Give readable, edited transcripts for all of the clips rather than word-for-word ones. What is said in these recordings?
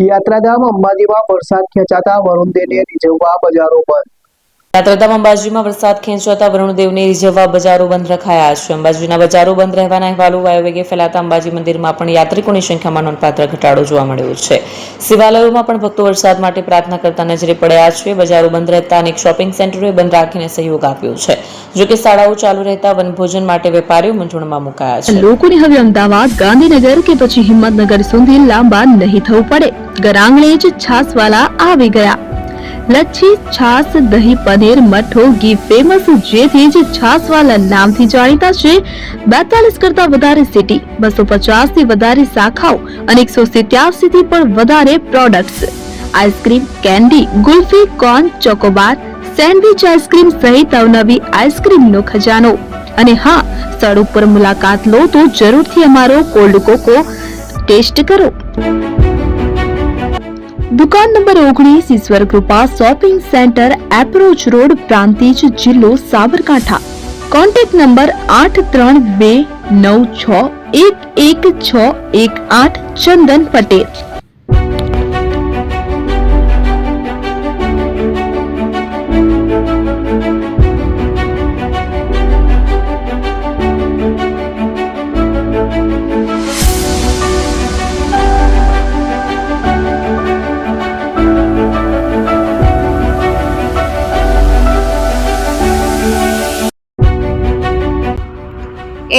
યાત્રાધામ અંબાજીમાં વરસાદ ખેંચાતા વરુણદેવને રીઝવવા બજારો બંધ. યાત્રાધામ અંબાજીમાં વરસાદ ખેંચાતા વરુણદેવને રીઝવવા બજારો બંધ રખાયા છે. અંબાજીના બજારો બંધ રહેવાના અહેવાલો વાયુવેગે ફેલાતા અંબાજી મંદિરમાં પણ યાત્રિકોની સંખ્યામાં નોંધપાત્ર ઘટાડો જોવા મળ્યો છે. શિવાલયોમાં પણ ભક્તો વરસાદ માટે પ્રાર્થના કરતા નજરે પડ્યા છે. બજારો બંધ રહેતા અનેક શોપિંગ સેન્ટરોએ બંધ રાખીને સહયોગ આપ્યો છે. જોકે શાળાઓ ચાલુ રહેતા વનભોજન માટે વેપારીઓ મૂંઝવણમાં મુકાયા છે. લોકોને હવે અમદાવાદ, ગાંધીનગર કે પછી હિંમતનગર સુધી લાંબા નહીં થવું પડે. ઘર આંગણે જ છાસવાલા આવી ગયા. લચ્છી, છાસ, દહીં, પનીર, મઠ્ઠો, ઘી ફેમસ, જેથી જ છાસવાલા નામથી જાણીતા છે. 42 કરતા વધારે સિટી, 250 થી વધારે શાખાઓ અને 187 થી પણ વધારે products. Ice cream, candy, kulfi, corn, Chocobar, sandwich ice cream સહિત અવનવી આઈસ્ક્રીમનો ખજાનો. અને હા, સ્થળ ઉપર મુલાકાત લો તો જરૂરથી અમારો કોલ્ડ કોકો ટેસ્ટ કરો. દુકાન number 19, Ishwar Krupa shopping centre, approach road, Prantij, જિલ્લો Sabarkantha. Contact number 8329611618. Chandan Patel.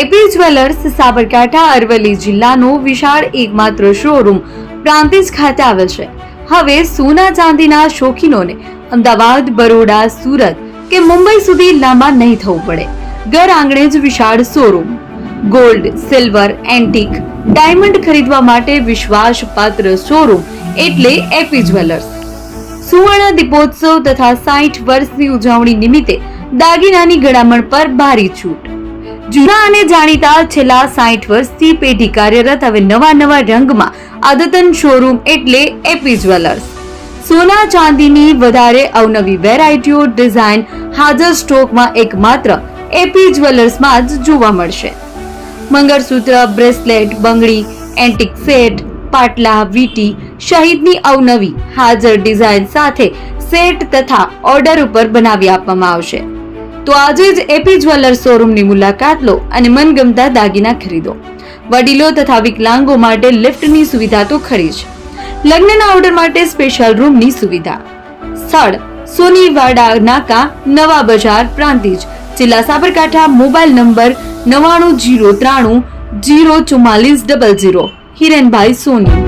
AP jewellers Sabarkantha Aravalli જિલ્લાનો વિશાળ એકમાત્ર શોરૂમ પ્રાંતિજ ખાતે આવેલ છે. હવે સોના ચાંદીના શોખીનોને અમદાવાદ, બરોડા, સુરત કે મુંબઈ સુધી લાંબા નહીં થવું પડે. ઘર આંગણે જ વિશાળ showroom. Gold, silver, antique, diamond ખરીદવા માટે વિશ્વાસપાત્ર શોરૂમ એટલે એપી જ્વેલર્સ. સુવર્ણ દીપોત્સવ તથા 60 વર્ષની ઉજવણી નિમિત્તે દાગીનાની ગળામણ પર ભારી છૂટ. જૂના અને જાણીતા છેલ્લા 60 વર્ષથી પેઢી કાર્યરત હવે નવા રંગમાં અદ્યતન શોરૂમ એટલે એપી જ્વેલર્સ. સોના ચાંદીની વધારે અવનવી વેરાયટીઓ, ડિઝાઇન હાજર સ્ટોકમાં એકમાત્ર એપી જ્વેલર્સમાં જ જોવા મળશે. મંગળસૂત્ર, બ્રેસલેટ, બંગડી, એન્ટિક સેટ, પાટલા, વીટી સહિતની અવનવી હાજર ડિઝાઇન સાથે સેટ તથા ઓર્ડર ઉપર બનાવી આપવામાં આવશે. તો આજે જ એપી જ્વેલર્સ શોરૂમની મુલાકાત લો અને મનગમતા દાગીના ખરીદો. વડીલો તથા વિકલાંગો માટે લિફ્ટની સુવિધા તો ખરી જ. લગ્નના ઓર્ડર માટે સ્પેશિયલ રૂમની સુવિધા. સ્થળ સોનીવાડા નાકા, નવા બજાર, પ્રાંતિજ, જિલ્લા સાબરકાંઠા. Mobile number 9903004400. હિરેનભાઈ સોની.